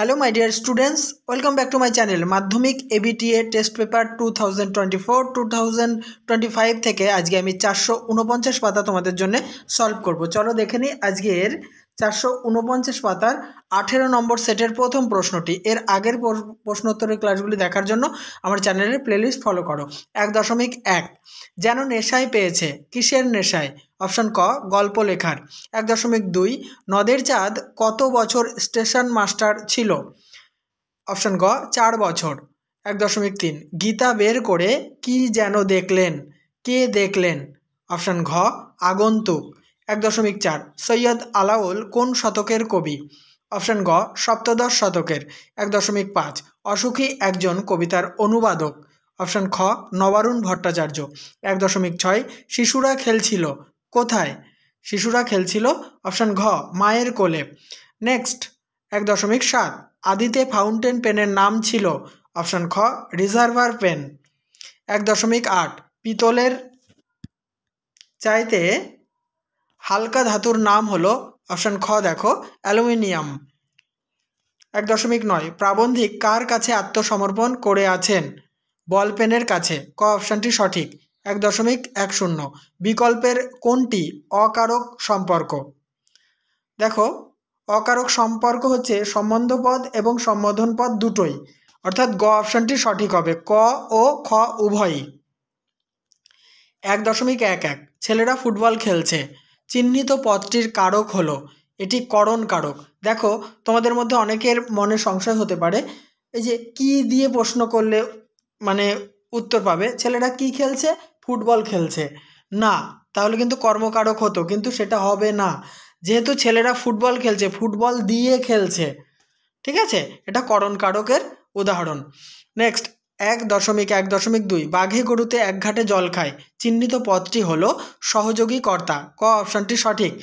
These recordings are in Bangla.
Hello my dear students, welcome back to my channel. माध्यमिक एबीटीए टेस्ट पेपर 2024-2025 থেকে আজকে আমি 449 পাতা তোমাদের জন্য সলভ করব। চলো দেখে নিই আজকের 449 পাতার 18 নম্বর সেটের প্রথম প্রশ্নটি। এর আগের প্রশ্নোত্তরের ক্লাসগুলি দেখার জন্য আমার চ্যানেলের প্লেলিস্ট ফলো করো। 1.1 যেন নেশায় পেয়েছে, কিসের নেশায়? অপশন ক গল্প লেখার। 1.2 নদের চাঁদ কত বছর স্টেশন মাস্টার ছিল? অপশন গ 4 বছর। 1.3 গীতা বের করে কি যেন দেখলেন, কে দেখলেন? অপশন ঘ আগন্তুক। 1.4 সৈয়দ আলাওল কোন শতকের কবি? অপশন গ সপ্তদশ শতকের। 1.5 অসুখী একজন কবিতার অনুবাদক। অপশন খ নবারুণ ভট্টাচার্য। 1.6 শিশুরা খেলছিল কোথায়? শিশুরা খেলছিল অপশন ঘ মায়ের কোলে। নেক্সট 1.7 আদিতে ফাউন্টেন পেনের নাম ছিল? অপশন খ রিজার্ভার পেন। 1.8 পিতলের চাইতে হালকা ধাতুর নাম হলো? অপশন খ দেখো অ্যালুমিনিয়াম। 1.9 প্রাবন্ধিক কার কাছে আত্মসমর্পণ করে আছেন? বল পেনের কাছে। ক অপশনটি সঠিক। 1.10 বিকল্পের কোনটি অকারক সম্পর্ক? দেখো অকারক সম্পর্ক হচ্ছে সম্বন্ধ পদ এবং সম্বোধন পদ দুটোই, অর্থাৎ গ অপশনটি সঠিক হবে। ক ও খ উভয়ই। 1.11 ছেলেরা ফুটবল খেলছে, চিহ্নিত পদটির কারক হলো? এটি করণ কারক। দেখো তোমাদের মধ্যে অনেকের মনে সংশয় হতে পারে, এই যে কি দিয়ে প্রশ্ন করলে মানে উত্তর পাবে, ছেলেরা কি খেলছে? ফুটবল খেলছে। না, তাহলে কিন্তু কর্মকারক হতো, কিন্তু সেটা হবে না, যেহেতু ছেলেরা ফুটবল খেলছে, ফুটবল দিয়ে খেলছে, ঠিক আছে? এটা করণ কারকের উদাহরণ। নেক্সট 1.1.2 বাঘে গরুতে এক ঘাটে জল খায়, চিহ্নিত পদটি হলো সহযোগী কর্তা। ক অপশনটি সঠিক।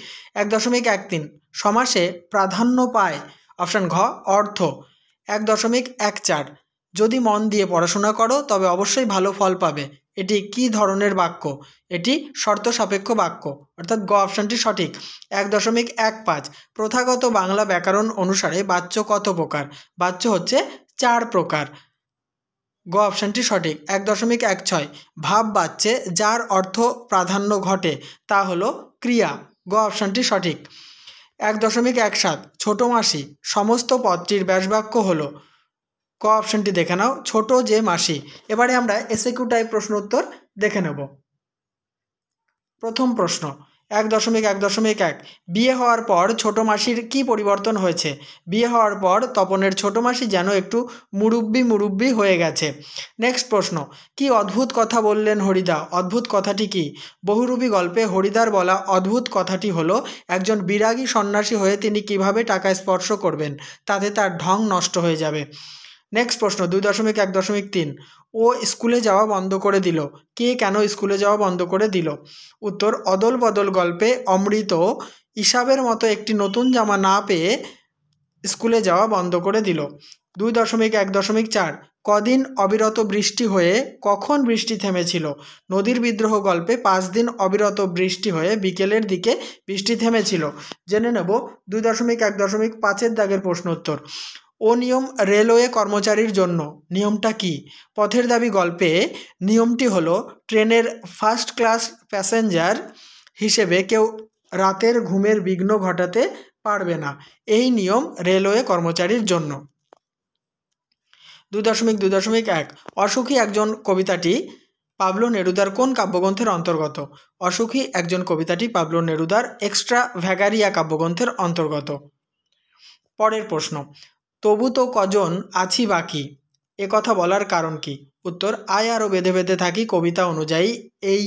1.13 সমাসে প্রাধান্য পায়? অপশন ঘ অর্থ। 1.14 যদি মন দিয়ে পড়াশোনা করো তবে অবশ্যই ভালো ফল পাবে, এটি কি ধরনের বাক্য? এটি শর্ত সাপেক্ষ বাক্য, অর্থাৎ গ অপশনটি সঠিক। 1.15 প্রথাগত বাংলা ব্যাকরণ অনুসারে বাচ্য কত প্রকার? বাচ্য হচ্ছে 4 প্রকার। গ অপশনটি সঠিক। 1.16 ভাব বাচ্চে যার অর্থ প্রাধান্য ঘটে তা হলো ক্রিয়া। গ অপশনটি সঠিক। 1.17 ছোট মাসি সমস্ত পদটির ব্যাসবাক্য হলো? ক অপশনটি দেখে নাও ছোট যে মাসি। এবারে আমরা এসএকিউ টাইপ প্রশ্ন উত্তর দেখে নেব। প্রথম প্রশ্ন 1.1 বিয়ে হওয়ার পর ছোট মাসির কি পরিবর্তন হয়েছে? বিয়ে হওয়ার পর তপনের ছোট মাসি যেন একটু মুরব্বি হয়ে গেছে। নেক্সট প্রশ্ন কি অদ্ভুত কথা বললেন হরিদা? অদ্ভুত কথাটি কি? বহুরূপী গল্পে হরিদার বলা অদ্ভুত কথাটি হলো একজন বিরাগী সন্ন্যাসী হয়ে তিনি কিভাবে টাকা স্পর্শ করবেন, তাতে তার ঢং নষ্ট হয়ে যাবে। নেক্সট প্রশ্ন 2.1.3 ও স্কুলে যাওয়া বন্ধ করে দিল, কে কেন স্কুলে যাওয়া বন্ধ করে দিল? উত্তর অদল বদল গল্পে অমৃত হিসাবের মতো একটি নতুন জামা না পেয়ে স্কুলে যাওয়া বন্ধ করে দিল। 2.1.4 কদিন অবিরত বৃষ্টি হয়ে কখন বৃষ্টি থেমেছিল? নদীর বিদ্রোহ গল্পে 5 দিন অবিরত বৃষ্টি হয়ে বিকেলের দিকে বৃষ্টি থেমেছিল। জেনে নেব 2.1.5 দাগের প্রশ্ন উত্তর। ও নিয়ম রেলওয়ে কর্মচারীর জন্য, নিয়মটা কি? পথের দাবি গল্পে নিয়মটি হলো ট্রেনের ফার্স্ট ক্লাস প্যাসেঞ্জার হিসেবে কেউ রাতের ঘুমের বিঘ্ন ঘটাতে পারবে না, এই নিয়ম রেলওয়ে কর্মচারীর জন্য। 2.2.1 অসুখী একজন কবিতাটি পাবলো নেরুদার কোন কাব্যগ্রন্থের অন্তর্গত? অসুখী একজন কবিতাটি পাবলো নেরুদার এক্সট্রা ভ্যাগারিয়া কাব্যগ্রন্থের অন্তর্গত। পরের প্রশ্ন তবু তো কজন আছি বাকি, এ কথা বলার কারণ কি? উত্তর আয় আরও বেঁধে বেঁধে থাকি কবিতা অনুযায়ী এই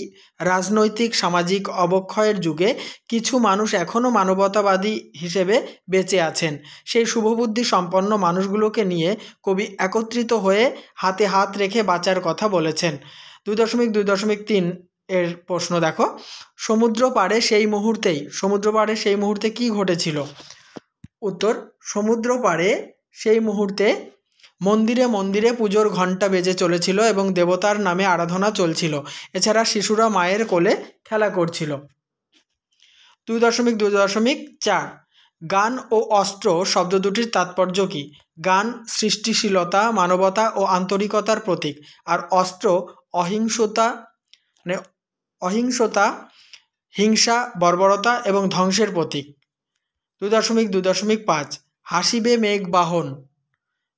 রাজনৈতিক সামাজিক অবক্ষয়ের যুগে কিছু মানুষ এখনও মানবতাবাদী হিসেবে বেঁচে আছেন, সেই শুভবুদ্ধি সম্পন্ন মানুষগুলোকে নিয়ে কবি একত্রিত হয়ে হাতে হাত রেখে বাঁচার কথা বলেছেন। 2.2.3 এর প্রশ্ন দেখো সমুদ্র পাড়ে সেই মুহূর্তে কি ঘটেছিল? উত্তর সমুদ্র পাড়ে সেই মুহূর্তে মন্দিরে মন্দিরে পুজোর ঘণ্টা বেজে চলেছিল এবং দেবতার নামে আরাধনা চলছিল, এছাড়া শিশুরা মায়ের কোলে খেলা করছিল। 2.2.4 গান ও অস্ত্র শব্দ দুটির তাৎপর্য কী? গান সৃষ্টিশীলতা, মানবতা ও আন্তরিকতার প্রতীক, আর অস্ত্র অহিংসতা, হিংসা, বর্বরতা এবং ধ্বংসের প্রতীক। 2.2.5 হাসিবে মেঘবাহন।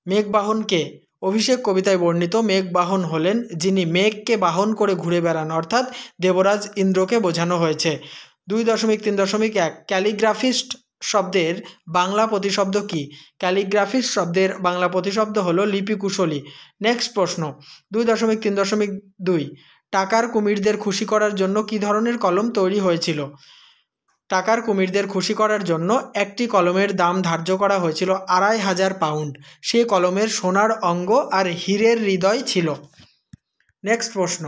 মেঘবাহন কে? অভিষেক কবিতায় বর্ণিত মেঘবাহন হলেন যিনি মেঘকে বাহন করে ঘুরে বেড়ান, অর্থাৎ দেবরাজ ইন্দ্রকে বোঝানো হয়েছে। 2.3.1 ক্যালিগ্রাফিস্ট শব্দের বাংলা প্রতিশব্দ কী? ক্যালিগ্রাফিস্ট শব্দের বাংলা প্রতিশব্দ হলো লিপিকুশলী। নেক্সট প্রশ্ন 2.3.2 টাকার কুমিরদের খুশি করার জন্য কী ধরনের কলম তৈরি হয়েছিল? টাকার কুমিরদের খুশি করার জন্য একটি কলমের দাম ধার্য করা হয়েছিল 2500 পাউন্ড। সে কলমের সোনার অঙ্গ আর হীরের হৃদয় ছিল। নেক্সট প্রশ্ন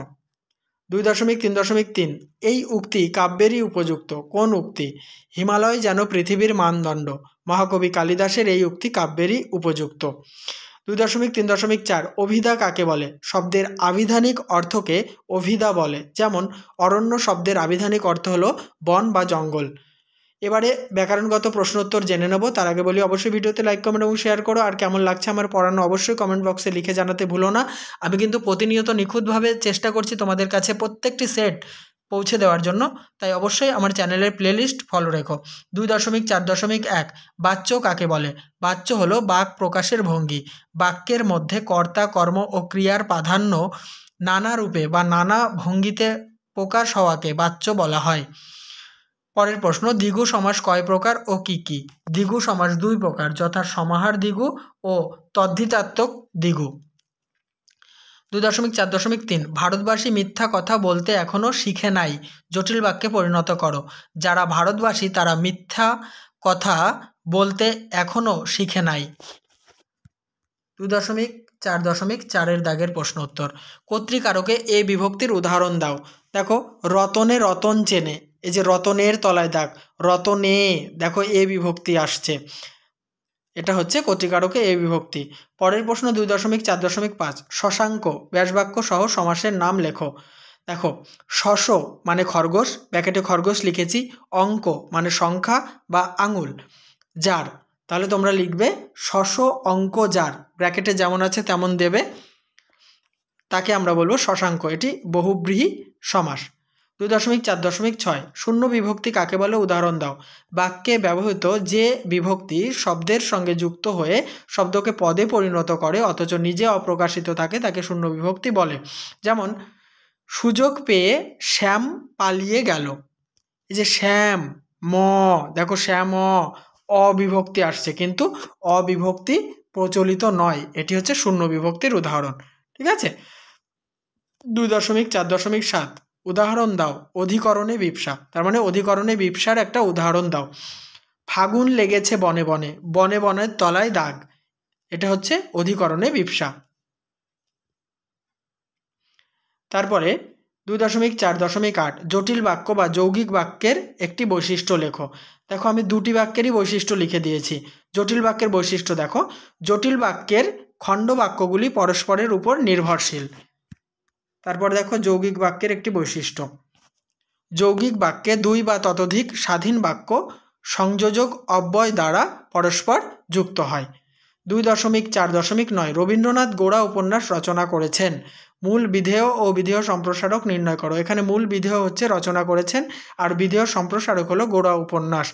2.3.3 এই উক্তি কাব্যেরই উপযুক্ত। কোন উক্তি? হিমালয় যেন পৃথিবীর মানদণ্ড। মহাকবি কালিদাসের এই উক্তি কাব্যেরই উপযুক্ত। 2.3.4 অভিধা কাকে বলে? শব্দের আবিধানিক অর্থকে অভিধা বলে। যেমন অরণ্য শব্দের আবিধানিক অর্থ হলো বন বা জঙ্গল। এবারে ব্যাকরণগত প্রশ্নোত্তর জেনে নেব। তার আগে বলি অবশ্যই ভিডিওতে লাইক, কমেন্ট এবং শেয়ার করো। আর কেমন লাগছে আমার পড়ানো অবশ্যই কমেন্ট বক্সে লিখে জানাতে ভুলো না। আমি কিন্তু প্রতিনিয়ত নিখুঁতভাবে চেষ্টা করছি তোমাদের কাছে প্রত্যেকটি সেট পৌঁছে দেওয়ার জন্য, তাই অবশ্যই আমার চ্যানেলের প্লেলিস্ট ফলো রেখো। 2.4.1 বাচ্য কাকে বলে? বাচ্য হলো বাক প্রকাশের ভঙ্গি। বাক্যের মধ্যে কর্তা, কর্ম ও ক্রিয়ার প্রাধান্য নানা রূপে বা নানা ভঙ্গিতে প্রকাশ হওয়াকে বাচ্য বলা হয়। পরের প্রশ্ন দ্বিগু সমাস কয় প্রকার ও কি কি? দ্বিগু সমাস 2 প্রকার, যথা সমাহার দ্বিগু ও তদ্ধিতাত্মক দ্বিগু। 2.4.3 ভারতবাসী মিথ্যা কথা বলতে এখনও শিখে নাই, জটিল বাক্যে পরিণত করো। যারা ভারতবাসী তারা মিথ্যা কথা বলতে এখনও শিখে নাই। 2.4.4 দাগের প্রশ্ন উত্তর কর্তৃকারকে এ বিভক্তির উদাহরণ দাও। দেখো রতনে রতন চেনে, এই যে রতনের তলায় দাগ, রতনে দেখো এ বিভক্তি আসছে, এটা হচ্ছে কর্তৃকারকে এ বিভক্তি। পরের প্রশ্ন 2.4.5 শশাঙ্ক ব্যাসবাক্য সহ সমাসের নাম লেখো। দেখো শশ মানে খরগোশ, ব্র্যাকেটে খরগোশ লিখেছি। অঙ্ক মানে সংখ্যা বা আঙুল। যার, তাহলে তোমরা লিখবে শশ অঙ্ক যার, ব্র্যাকেটে যেমন আছে তেমন দেবে, তাকে আমরা বলবো শশাঙ্ক। এটি বহুব্রীহি সমাস। 2.4.6 শূন্য বিভক্তি কাকে বলে? উদাহরণ দাও। বাক্যে ব্যবহৃত যে বিভক্তি শব্দের সঙ্গে যুক্ত হয়ে শব্দকে পদে পরিণত করে অথচ নিজে অপ্রকাশিত থাকে তাকে শূন্য বিভক্তি বলে। যেমন সুযোগ পেয়ে শ্যাম পালিয়ে গেল। এই যে শ্যাম দেখো শ্যাম অবিভক্তি আসছে, কিন্তু অবিভক্তি প্রচলিত নয়, এটি হচ্ছে শূন্য বিভক্তির উদাহরণ। ঠিক আছে। 2.4.7 উদাহরণ দাও অধিকরণে বিপসা, তার মানে অধিকরণে বিপসার একটা উদাহরণ দাও। ফাগুন লেগেছে বনে বনে, বনে বনের তলায় দাগ, এটা হচ্ছে অধিকরণে বিপসা। তারপরে 2.4.8 জটিল বাক্য বা যৌগিক বাক্যের একটি বৈশিষ্ট্য লেখো। দেখো আমি দুটি বাক্যেরই বৈশিষ্ট্য লিখে দিয়েছি। জটিল বাক্যের বৈশিষ্ট্য দেখো, জটিল বাক্যের খণ্ড বাক্যগুলি পরস্পরের উপর নির্ভরশীল। তারপর দেখো যৌগিক বাক্যের একটি বৈশিষ্ট্য, যৌগিক বাক্যে 2 বা ততোধিক স্বাধীন বাক্য সংযোজক অব্যয় দ্বারা পরস্পর যুক্ত হয়। 2.4.9 রবীন্দ্রনাথ গোড়া উপন্যাস রচনা করেছেন। মূল বিধেয় ও বিধেয় সম্প্রসারক নির্ণয় করো। এখানে মূল বিধেয় হচ্ছে রচনা করেছেন আর বিধেয় সম্প্রসারক হলো গোড়া উপন্যাস।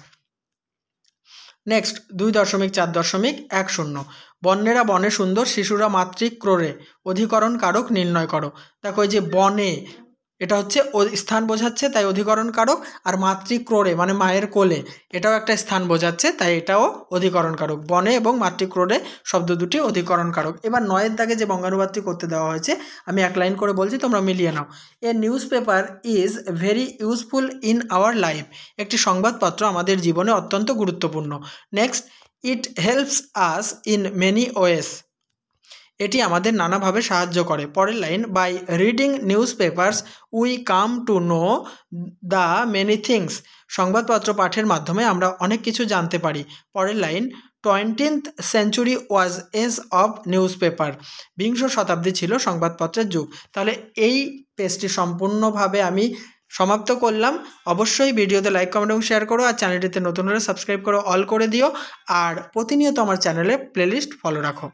নেক্সট 2.4.10 বন্যেরা বনে সুন্দর, শিশুরা মাতৃক ক্রোড়ে, অধিকরণ কারক নির্ণয় করো। দেখো এই যে বনে, এটা হচ্ছে স্থান বোঝাচ্ছে তাই অধিকরণ কারক, আর মাতৃক ক্রোড়ে মানে মায়ের কোলে, এটাও একটা স্থান বোঝাচ্ছে তাই এটাও অধিকরণ কারক। বনে এবং মাতৃক ক্রোড়ে শব্দ দুটি অধিকরণ কারক। এবার 9 দাগে যে বঙ্গানুবাদটি করতে দেওয়া হয়েছে আমি এক লাইন করে বলছি, তোমরা মিলিয়ে নাও। A newspaper is very useful in our life, একটি সংবাদপত্র আমাদের জীবনে অত্যন্ত গুরুত্বপূর্ণ। Next it helps us in many ways, এটি আমাদের নানাভাবে সাহায্য করে। পরের line by reading newspapers we come to know the many things, সংবাদপত্র পাঠের মাধ্যমে আমরা অনেক কিছু জানতে পারি। পরের line 20th century was age of newspaper, বিংশ শতাব্দী ছিল সংবাদপত্রের যুগ। তাহলে এই পেজটি সম্পূর্ণভাবে আমি সমাপ্ত করলাম। অবশ্যই ভিডিওতে লাইক কমেন্ট এবং শেয়ার করো, আর চ্যানেলটিতে নতুন হলে সাবস্ক্রাইব করো, অল করে দিও, আর প্রতিনিয়ত আমার চ্যানেলে প্লেলিস্ট ফলো রাখো।